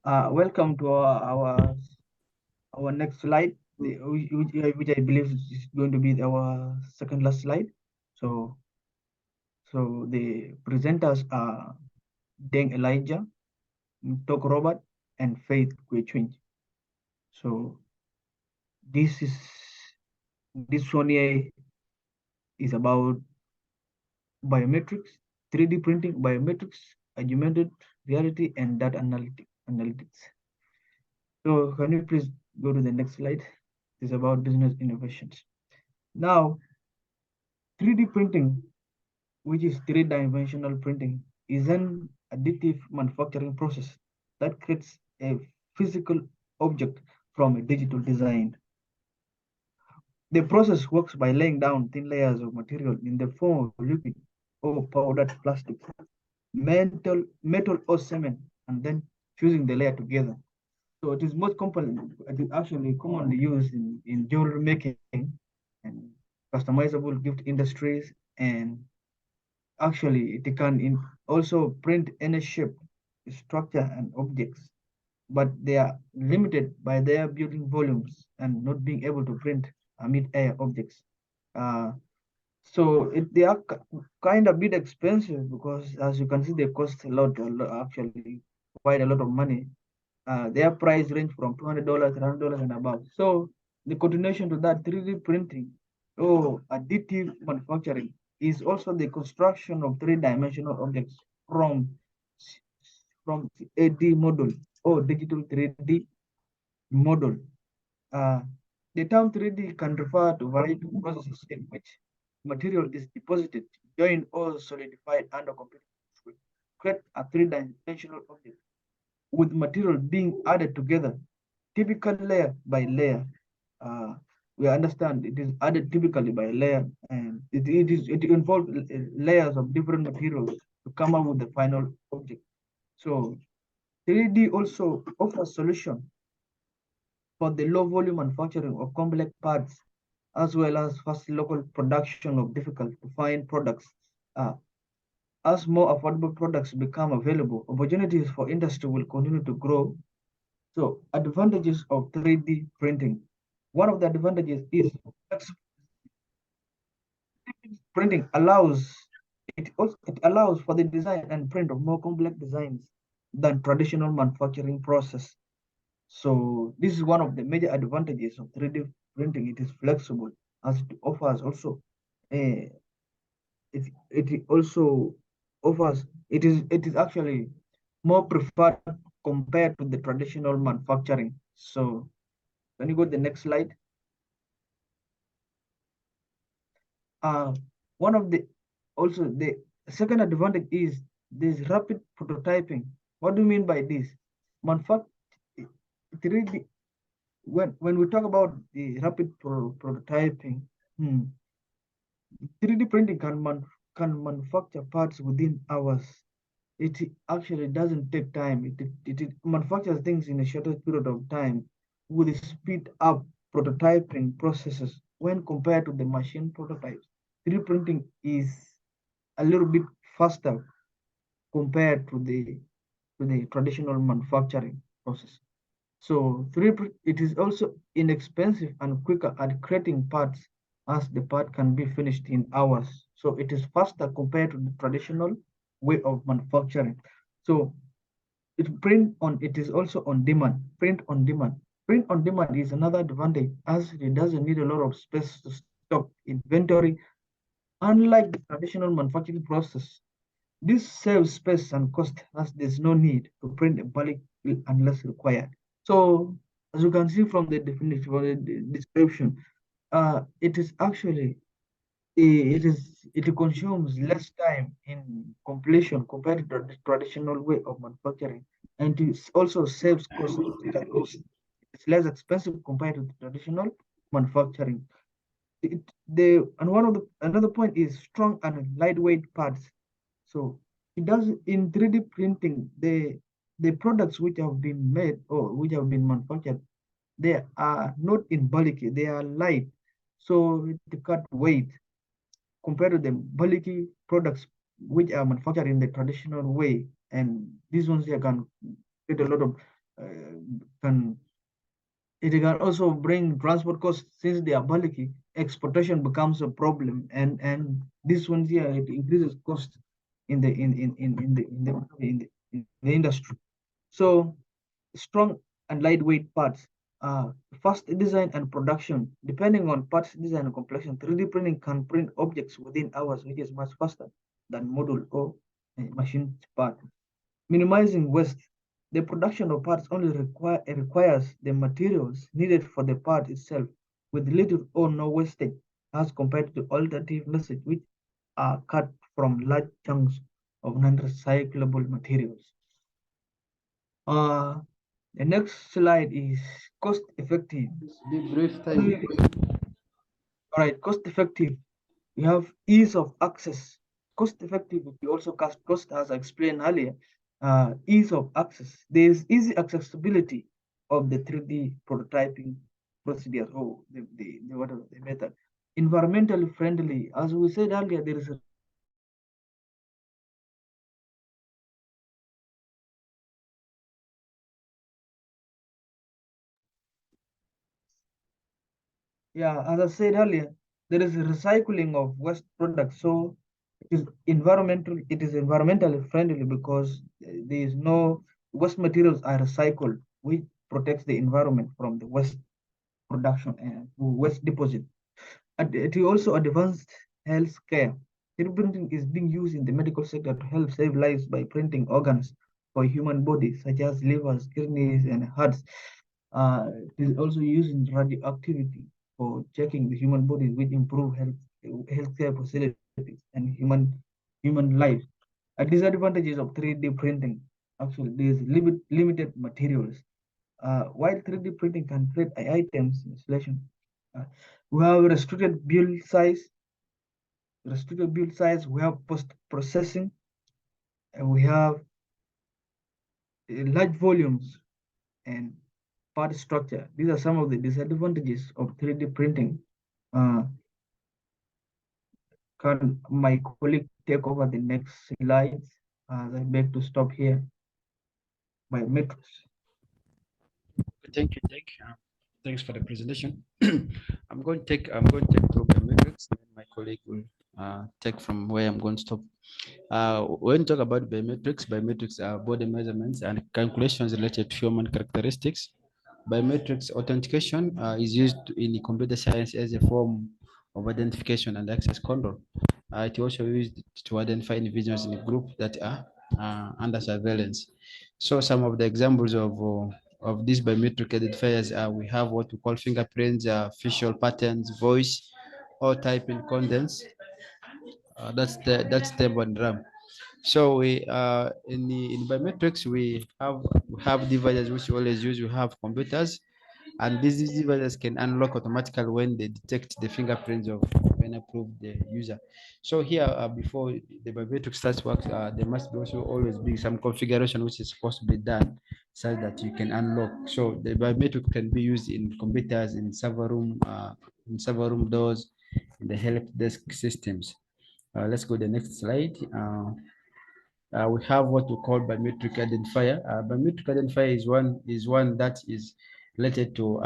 Welcome to our next slide, which I believe is going to be our second last slide. So, so the presenters are Deng Elijah, Tok Robert, and Faith Kwechwin. So this one here is about biometrics, 3D printing, biometrics, augmented reality, and data analytics. So can you please go to the next slide? It's about business innovations. Now, 3D printing, which is three-dimensional printing, is an additive manufacturing process that creates a physical object from a digital design. The process works by laying down thin layers of material in the form of liquid or powdered plastic, metal or cement, and then fusing the layer together. So it is actually commonly used in jewelry making and customizable gift industries, and actually it can also print any shape, structure, and objects, but they are limited by their building volumes and not being able to print mid-air objects. Uh, they are kind of bit expensive because, as you can see, they cost actually quite a lot of money. Their price range from $200, $300 and above. So the continuation to that, 3D printing or additive manufacturing is also the construction of three-dimensional objects from 8D model or digital 3D model. Uh, the term 3D can refer to variety of processes in which material is deposited, joined, or solidified under computer to create a three-dimensional object, with material being added together, typically layer by layer. Uh, we understand it is added typically by layer, and it involves layers of different materials to come up with the final object. So 3D also offers solution for the low volume manufacturing of complex parts, as well as fast local production of difficult to find products. Uh, as more affordable products become available, opportunities for industry will continue to grow. So advantages of 3D printing. One of the advantages is printing allows for the design and print of more complex designs than traditional manufacturing process. So this is one of the major advantages of 3D printing. It is flexible as it offers also a it also offers it is actually more preferred compared to the traditional manufacturing. So when you go to the next slide, uh, one of the also the second advantage is this rapid prototyping. What do you mean by this? Manufact 3D when we talk about the rapid prototyping, 3D printing can manufacture parts within hours. It actually doesn't take time. It manufactures things in a shorter period of time with speed up prototyping processes when compared to the machine prototypes. 3D printing is a little bit faster compared to the traditional manufacturing process. So it is also inexpensive and quicker at creating parts, as the part can be finished in hours. So it is faster compared to the traditional way of manufacturing. So it is also on demand, print on demand. Print on demand is another advantage, as it doesn't need a lot of space to stock inventory. Unlike the traditional manufacturing process, this saves space and cost, as there's no need to print a bulk unless required. So, as you can see from the definition or the description, it is actually it consumes less time in completion compared to the traditional way of manufacturing, and it also saves cost. It's less expensive compared to the traditional manufacturing. Another point is strong and lightweight parts. So it does in 3D printing, the products which have been made or which have been manufactured, they are not in bulky, they are light. So it cut weight compared to the bulky products which are manufactured in the traditional way. And these ones here can create a lot of can it can also bring transport costs since they are bulky. Exportation becomes a problem, and this one here it increases cost in the in the industry. So strong and lightweight parts, fast design and production. Depending on parts design and complexion, 3D printing can print objects within hours, which is much faster than model or machine part. Minimizing waste. The production of parts only requires the materials needed for the part itself, with little or no wastage, as compared to alternative methods which are cut from large chunks of non-recyclable materials. Uh, the next slide is cost effective. Be brief All time. right, cost effective. We have ease of access. Cost effective, we also cost as I explained earlier. Ease of access. There is easy accessibility of the 3D prototyping procedures or the whatever the method. Environmentally friendly, as we said earlier, there is a recycling of materials. Yeah, as I said earlier, there is a recycling of waste products. So it is environmentally friendly because there is no waste materials are recycled, which protects the environment from the waste production and waste deposit. And it is also advanced health care. 3D printing is being used in the medical sector to help save lives by printing organs for human bodies, such as livers, kidneys, and hearts. It is also used in radioactivity for checking the human body, which improve healthcare facilities and human life. Disadvantages of 3D printing. Actually, there is limited materials. While 3D printing can create items installation, uh, we have restricted build size. We have post processing, and we have large volumes and part structure. These are some of the disadvantages of 3D printing. Uh, can my colleague take over the next slides as I beg to stop here by metrics? Thank you, Tech. Thanks for the presentation. I'm going to take through biometrics, and then my colleague will take from where I'm going to stop. When we talk about biometrics are body measurements and calculations related to human characteristics. Biometrics authentication is used in computer science as a form of identification and access control. It also used to identify individuals in a group that are under surveillance. So some of the examples of these biometric identifiers are we have what we call fingerprints, facial patterns, voice, or typing contents. That's step one RAM. So we in biometrics we have devices which we always use. We have computers, and these devices can unlock automatically when they detect the fingerprints of when approved the user. So here, before the biometric starts work, there must be also always be some configuration which is supposed to be done so that you can unlock. So the biometric can be used in computers, in server room doors, in the help desk systems. Let's go to the next slide. We have what we call biometric identifier. Biometric identifier is one that is related to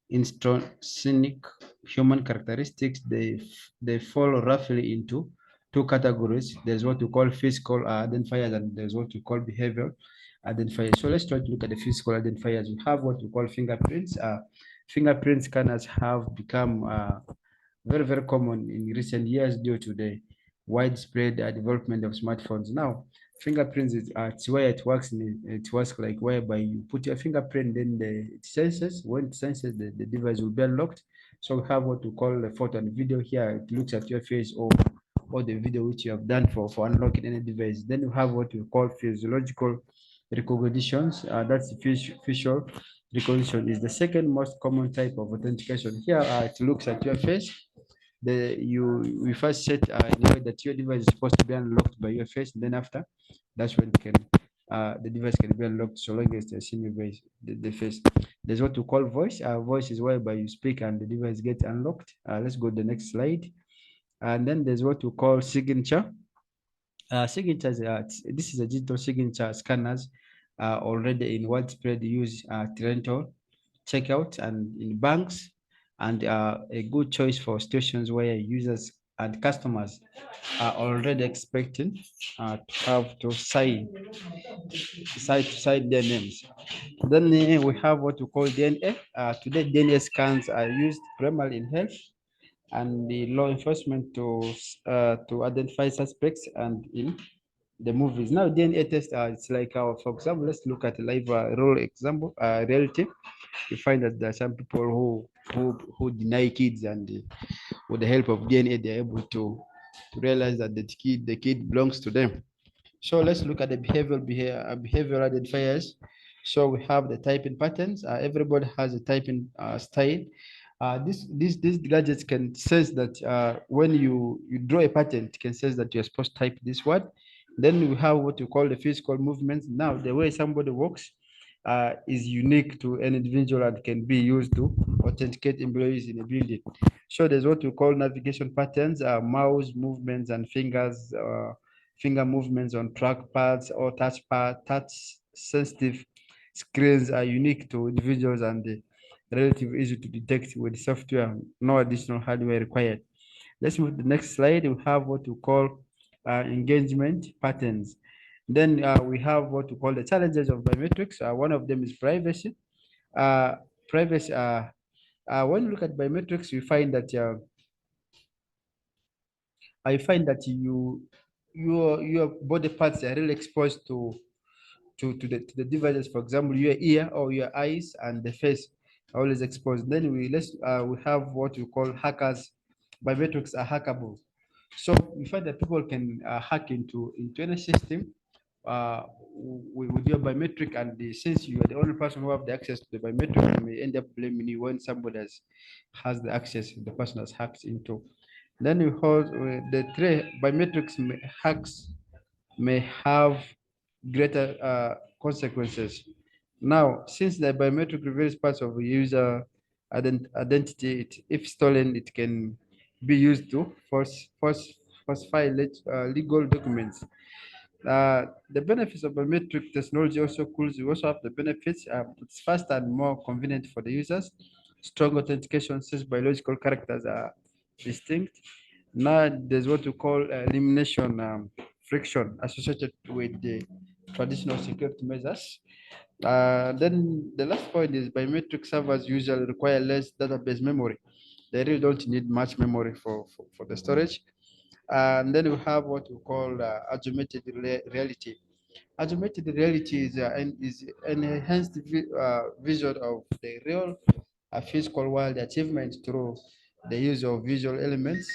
intrinsic human characteristics. They fall roughly into two categories. There's what we call physical identifiers, and there's what we call behavioral identifiers. So let's try to look at the physical identifiers. We have what we call fingerprints. Fingerprint scanners have become very common in recent years due to the widespread development of smartphones. Now, fingerprints is it's where it works. It works like whereby you put your fingerprint, then it senses. When it senses, the device will be unlocked. So we have what we call the photo and video here. It looks at your face or the video which you have done for unlocking any device. Then you have what we call physiological recognitions. That's facial recognition is the second most common type of authentication. Here, it looks at your face. We first set in a way that your device is supposed to be unlocked by your face, and then after, that's when the device can be unlocked so long as they're seeing your face, the face. There's what we call voice. Voice is whereby you speak and the device gets unlocked. Let's go to the next slide. And then there's what we call signature. Signatures. This is a digital signature scanners. already in widespread use rental, checkout, and in banks, and a good choice for situations where users and customers are already expecting to have to cite their names. Then we have what we call DNA. Today, DNA scans are used primarily in health and the law enforcement to identify suspects and in the movies. Now, DNA test, it's like for example, let's look at a live role example, reality. You find that there are some people who deny kids, and with the help of DNA, they're able to realize that the kid belongs to them. So let's look at the behavioral identifiers. So we have the typing patterns. Everybody has a typing style. These gadgets can sense that when you draw a pattern, it can sense that you're supposed to type this word. Then we have what you call the physical movements. Now, the way somebody walks is unique to an individual and can be used to authenticate employees in a building. So there's what we call navigation patterns, mouse movements and finger movements on trackpads or touch sensitive screens are unique to individuals and relatively easy to detect with software, no additional hardware required. Let's move to the next slide. We have what we call engagement patterns. Then we have what we call the challenges of biometrics. One of them is privacy. Uh, privacy. When you look at biometrics, you find that your body parts are really exposed to the devices. For example, your ear or your eyes and the face are always exposed. Then we have what we call hackers. Biometrics are hackable. So we find that people can hack into any system with your biometric, and since you are the only person who have the access to the biometric, you may end up blaming you when somebody has the access the person has hacked into. Then we hold the three biometrics hacks may have greater consequences. Now, since the biometric reveals parts of a user identity, if stolen, it can be used to falsify legal documents. The benefits of biometric technology also cool. We also have the benefits. It's faster and more convenient for the users. Strong authentication since biological characters are distinct. Now there's what we call elimination friction associated with the traditional security measures. Then the last point is biometric servers usually require less database memory. They really don't need much memory for the storage. And then we have what we call augmented reality. Augmented reality is an enhanced vision of the real physical world achievement through the use of visual elements,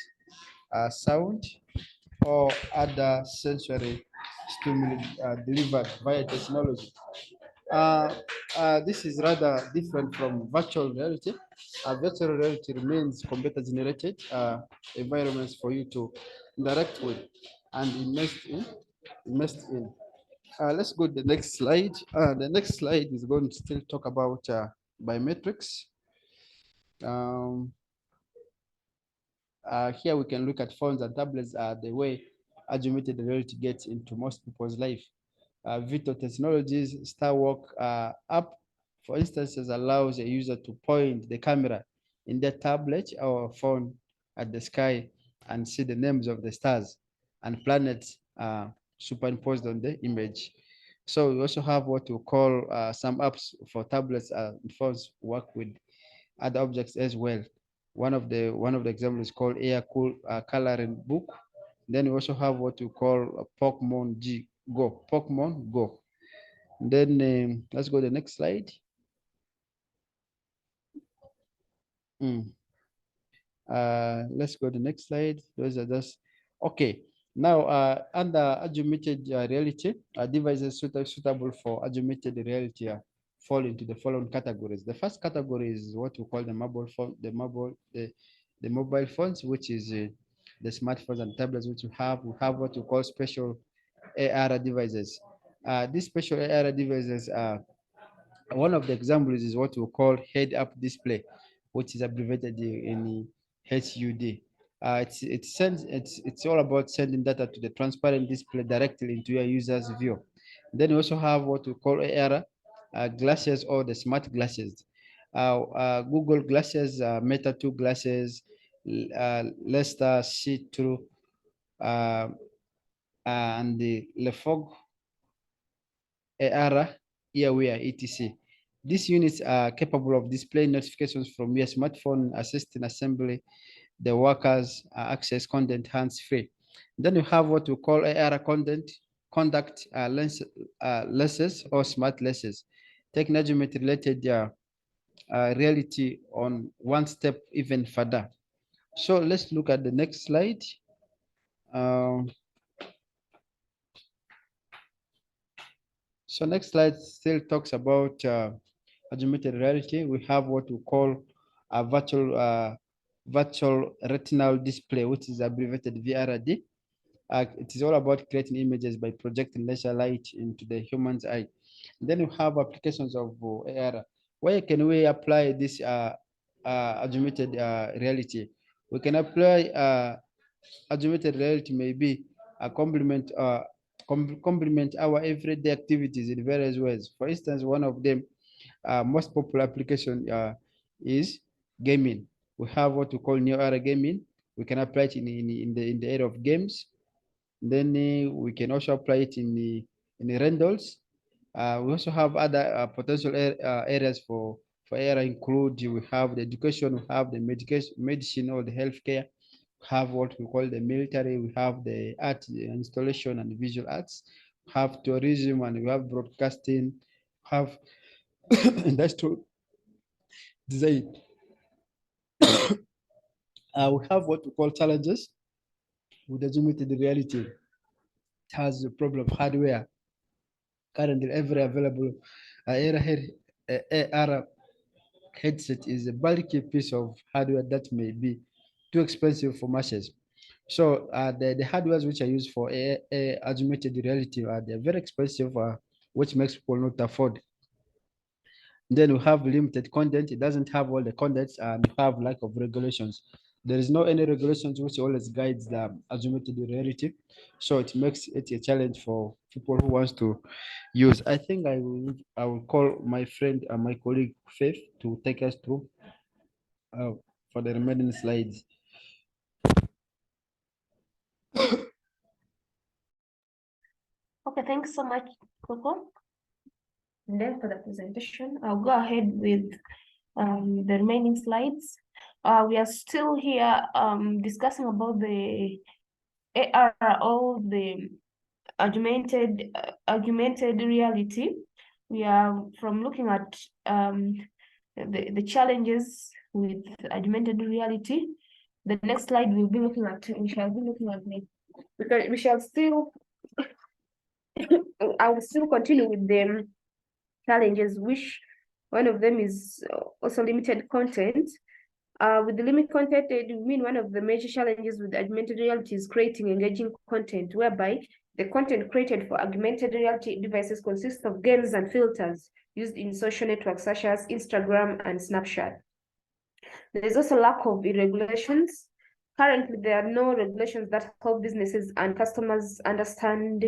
sound, or other sensory stimuli delivered via technology. Uh, this is rather different from virtual reality. Virtual reality remains computer generated environments for you to interact with and invest in. Let's go to the next slide. The next slide is going to still talk about biometrics. Um, Here we can look at phones and tablets, the way augmented reality gets into most people's life. Virtual technologies, StarWalk app, for instance, allows a user to point the camera in their tablet or phone at the sky and see the names of the stars and planets superimposed on the image. So we also have what we call some apps for tablets and phones work with other objects as well. One of the examples is called Air Cool Coloring Book. Then we also have what we call Pokemon Go. Then let's go to the next slide. Mm. Let's go to the next slide. Those are just okay. Now, under augmented reality, devices suitable for augmented reality fall into the following categories. The first category is what we call the mobile phone, the mobile phones, which is the smartphones and tablets, which we have. We have what we call special AR devices. These special AR devices are one of the examples is what we call head-up display, which is abbreviated in HUD. It's all about sending data to the transparent display directly into your user's view. Then we also have what we call AR glasses or the smart glasses. Google glasses, Meta 2 glasses, Leicester see-through, and the Lefog AR earwear, etc. These units are capable of displaying notifications from your smartphone, assisting assembly, the workers access content hands-free. Then you have what we call AR conduct lenses or smart lenses, technology-related reality on one step even further. So let's look at the next slide. So next slide still talks about augmented reality. We have what we call a virtual retinal display, which is abbreviated VRD. It is all about creating images by projecting laser light into the human's eye. Then we have applications of AR. Where can we apply this augmented reality? We can apply augmented reality maybe a complement our everyday activities in various ways. For instance, one of them most popular application is gaming. We have what we call new era gaming. We can apply it in the area of games. Then we can also apply it in the rentals. We also have other potential areas for area include we have the education, we have the medicine or the healthcare, we have what we call the military, we have the art installation and visual arts, we have tourism, and we have broadcasting, we have industrial design. We have what we call challenges with augmented reality. It has a problem of hardware. Currently, every available AR headset is a bulky piece of hardware that may be too expensive for masses. So the hardwares which are used for augmented reality they're very expensive, which makes people not afford. Then we have limited content. It doesn't have all the contents, and we have lack of regulations. There is no any regulations which always guides the augmented reality. So it makes it a challenge for people who wants to use. I think I will call my friend and my colleague Faith to take us through for the remaining slides. Okay, thanks so much, Coco. And then for the presentation, I'll go ahead with the remaining slides. We are still here discussing about the AR or the augmented reality. We are from looking at the challenges with augmented reality. The next slide we shall be looking at because we shall still I will still continue with the challenges, which one of them is also limited content. With the limited content, we mean one of the major challenges with augmented reality is creating engaging content, whereby the content created for augmented reality devices consists of games and filters used in social networks such as Instagram and Snapchat. There is also lack of regulations. Currently, there are no regulations that help businesses and customers understand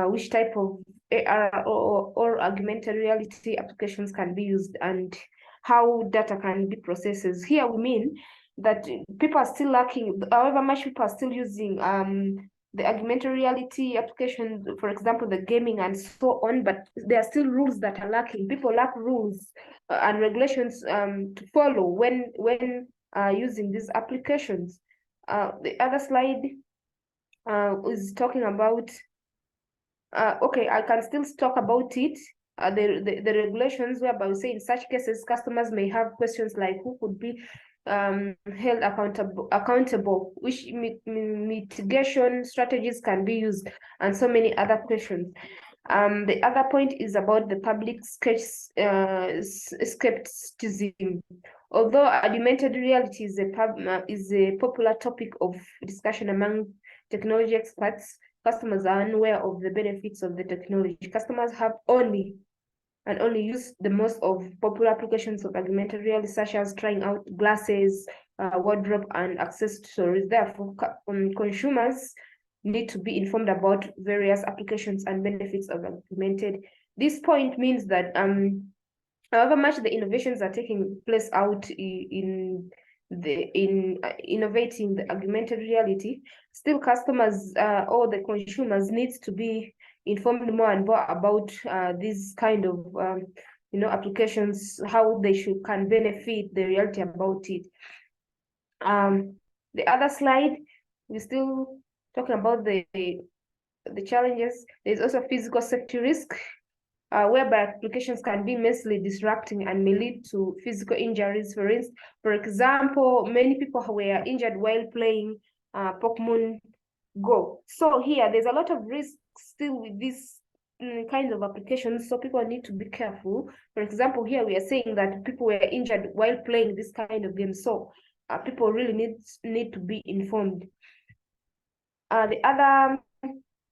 which type of AR or augmented reality applications can be used and how data can be processed. Here we mean that people are still lacking, however much people are still using the augmented reality application, for example, the gaming and so on, but there are still rules that are lacking. People lack rules and regulations to follow when using these applications. The other slide is talking about okay, I can still talk about it. The regulations whereby we say in such cases, customers may have questions like who could be held accountable, which mitigation strategies can be used, and so many other questions. The other point is about the public skepticism. Although augmented reality is a popular topic of discussion among technology experts, customers are unaware of the benefits of the technology. Customers have only use the most of popular applications of augmented reality, such as trying out glasses, wardrobe, and accessories. Therefore, consumers need to be informed about various applications and benefits of augmented. This point means that however much the innovations are taking place out in innovating the augmented reality, still customers or the consumers needs to be informed more and more about these kind of applications, how they can benefit the reality about it. The other slide, we're still talking about the challenges. There's also physical safety risk, whereby applications can be mentally disrupting and may lead to physical injuries. For example, many people were injured while playing Pokemon Go. So here, there's a lot of risk still with this kind of applications, so people need to be careful. For example, here we are saying that people were injured while playing this kind of game, so people really need to be informed. The other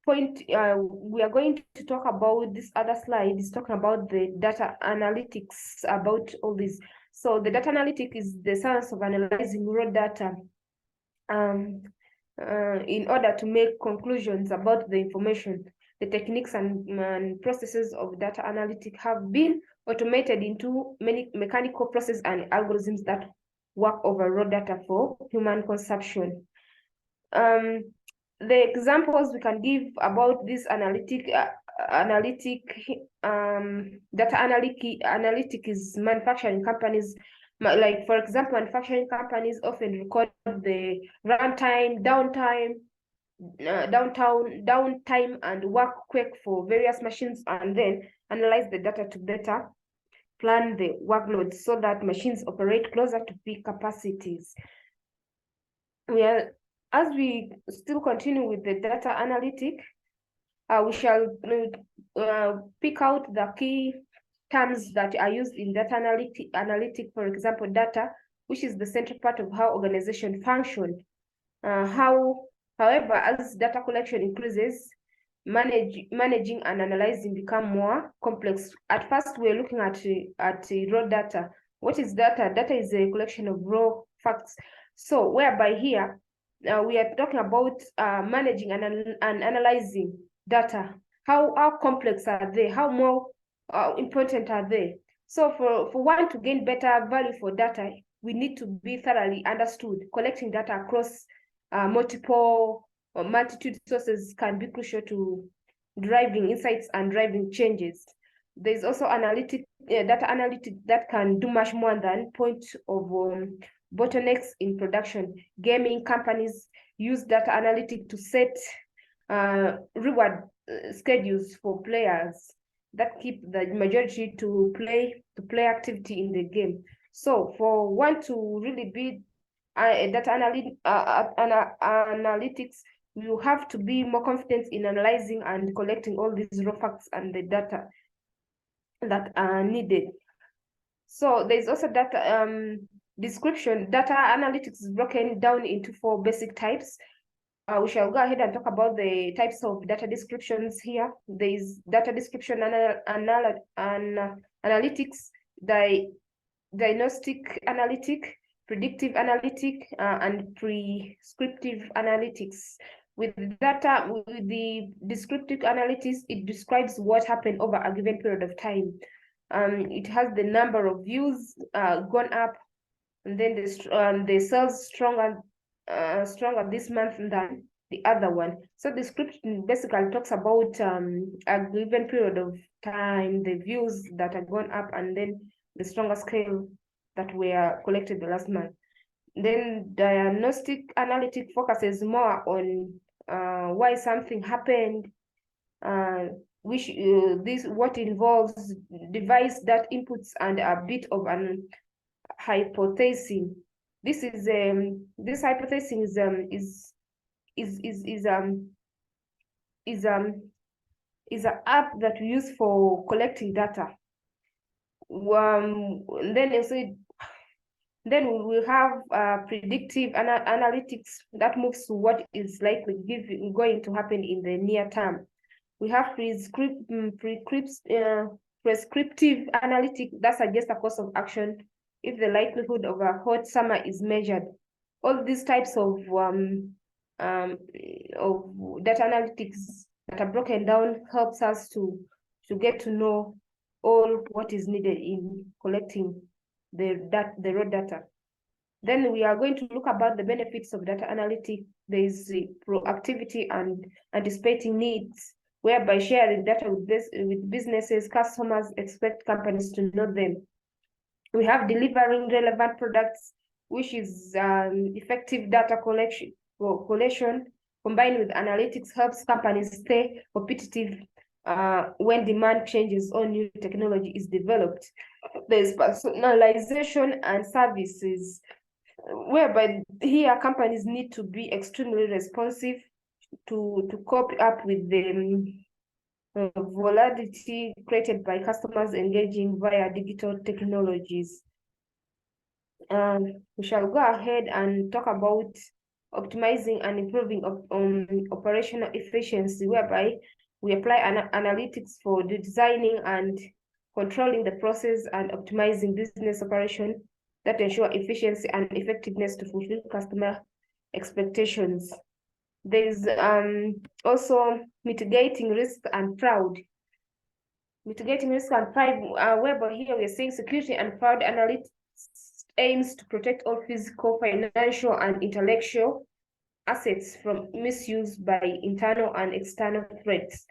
point we are going to talk about, this other slide is talking about the data analytics about all this. So the data analytic is the science of analyzing raw data in order to make conclusions about the information. The techniques and processes of data analytic have been automated into many mechanical processes and algorithms that work over raw data for human consumption. The examples we can give about this data analytic is manufacturing companies. Like, for example, manufacturing companies often record the runtime, downtime, and work quick for various machines, and then analyze the data to better plan the workload so that machines operate closer to peak capacities. As we still continue with the data analytic, we shall pick out the key terms that are used in data analytic. For example, data, which is the central part of how organization function. However, as data collection increases, managing and analyzing become more complex. At first, we're looking at raw data. What is data? Data is a collection of raw facts. So whereby here, we are talking about managing and analyzing data. How complex are they? How more important are they? So for one to gain better value for data, we need to be thoroughly understood. Collecting data across multitude sources can be crucial to driving insights and driving changes. There's also data analytic that can do much more than point of bottlenecks in production. Gaming companies use data analytic to set reward schedules for players that keep the majority to play activity in the game. So for one to really be data analytics, you have to be more confident in analyzing and collecting all these raw facts and the data that are needed. So there's also data description. Data analytics is broken down into 4 basic types. We shall go ahead and talk about the types of data descriptions here. There is data description analytics, diagnostic analytic, predictive analytic, and prescriptive analytics. With the descriptive analytics, it describes what happened over a given period of time. It has the number of views gone up, and then the sales stronger this month than the other one. So description basically talks about a given period of time, the views that are gone up, and then the stronger scale that were collected the last month. Then diagnostic analytic focuses more on why something happened, what involves device that inputs and a bit of an hypothesis. This hypothesis is an app that we use for collecting data. Then we will have predictive analytics that moves to what is likely going to happen in the near term. We have prescriptive analytics that suggests a course of action if the likelihood of a hot summer is measured. All these types of of data analytics that are broken down helps us to get to know all what is needed in collecting the raw data. Then we are going to look about the benefits of data analytics. There is the proactivity and anticipating needs, whereby sharing data with businesses, customers expect companies to know them. We have delivering relevant products, which is effective data collection combined with analytics helps companies stay competitive when demand changes or new technology is developed. There's personalization and services, whereby here companies need to be extremely responsive to cope up with the volatility created by customers engaging via digital technologies. We shall go ahead and talk about optimizing and improving operational efficiency, whereby we apply analytics for designing and controlling the process and optimizing business operation that ensure efficiency and effectiveness to fulfill customer expectations. There's also mitigating risk and fraud. Mitigating risk and fraud, whereby here we are saying security and fraud analytics aims to protect all physical, financial, and intellectual assets from misuse by internal and external threats.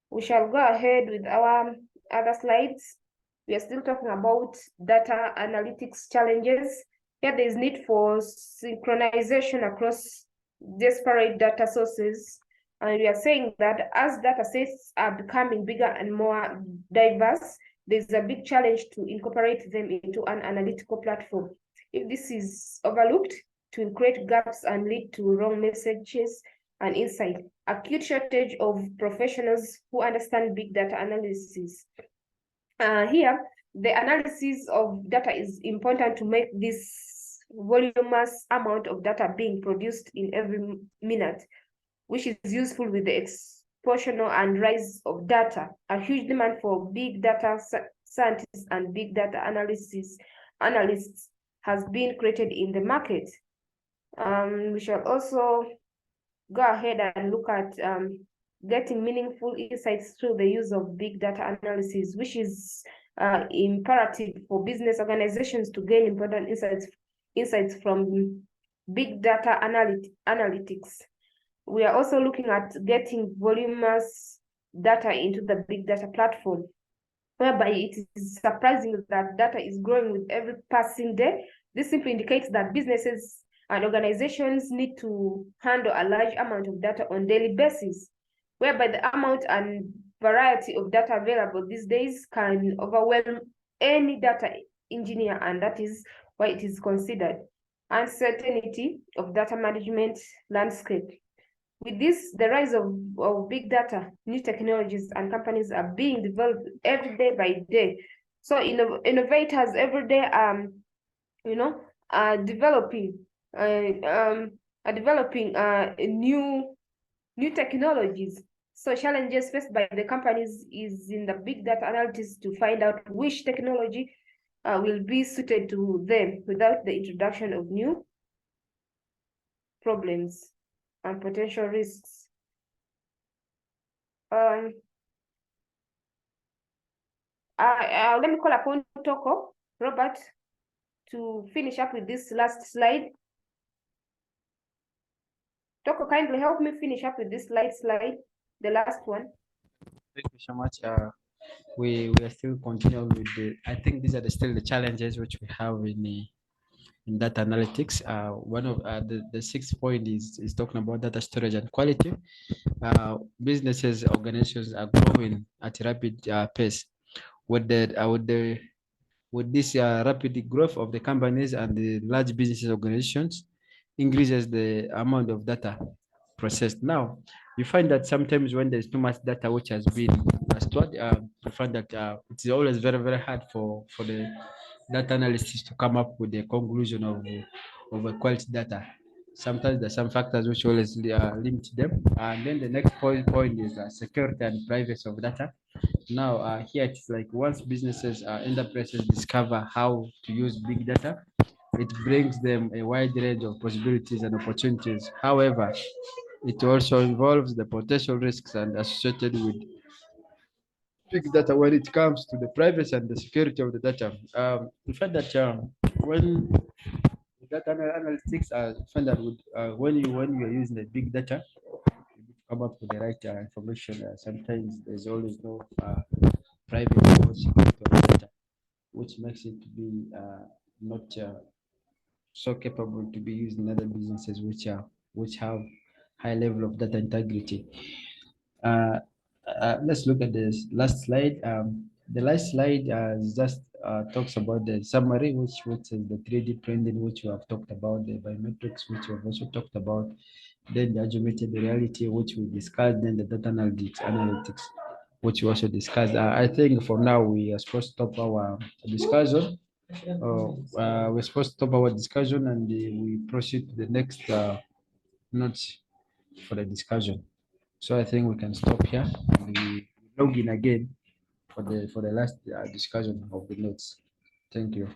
We shall go ahead with our other slides. We are still talking about data analytics challenges. Here there is need for synchronization across disparate data sources. And we are saying that as data sets are becoming bigger and more diverse, there's a big challenge to incorporate them into an analytical platform. If this is overlooked, it will create gaps and lead to wrong messages and insight. Acute shortage of professionals who understand big data analysis. Here, the analysis of data is important to make this voluminous amount of data being produced in every minute, which is useful with the exponential and rise of data. A huge demand for big data scientists and big data analysts has been created in the market. We shall also go ahead and look at getting meaningful insights through the use of big data analysis, which is imperative for business organizations to gain important insights from big data analytics. We are also looking at getting voluminous data into the big data platform, whereby it is surprising that data is growing with every passing day. This simply indicates that businesses and organizations need to handle a large amount of data on a daily basis, whereby the amount and variety of data available these days can overwhelm any data engineer, and that is why it is considered uncertainty of data management landscape. With this, the rise of big data, new technologies and companies are being developed every day by day. So innovators every day are developing new technologies. So challenges faced by the companies is in the big data analysis to find out which technology will be suited to them without the introduction of new problems and potential risks. Let me call upon Toko, Robert, to finish up with this last slide. Toko, kindly help me finish up with this slide, the last one. Thank you so much. We are still continuing with the. I think these are still the challenges which we have in data analytics. One of the sixth point is talking about data storage and quality. Businesses, organizations are growing at a rapid pace. With this rapid growth of the companies and the large businesses organizations, increases the amount of data processed. Now, you find that sometimes when there's too much data which has been stored, you find that it's always very, very hard for the data analysts to come up with a conclusion of a quality data. Sometimes there's some factors which always limit them. And then the next point is security and privacy of data. Now, here it's like once businesses, enterprises discover how to use big data, it brings them a wide range of possibilities and opportunities. However, it also involves the potential risks and associated with big data when it comes to the privacy and the security of the data. We find that when data analytics are found that with, when you are using the big data, you need to come up with the right information. Sometimes there's always no private or security of the data, which makes it to be not so capable to be used in other businesses which have high level of data integrity. Uh, let's look at this last slide. The last slide just talks about the summary, which is the 3D printing, which we have talked about, the biometrics, which we have also talked about, then the augmented reality, which we discussed, then the data analytics, which we also discussed. I think for now we are supposed to stop our discussion. We're supposed to stop our discussion and we proceed to the next notes for the discussion. So I think we can stop here and we log in again for the last discussion of the notes. Thank you.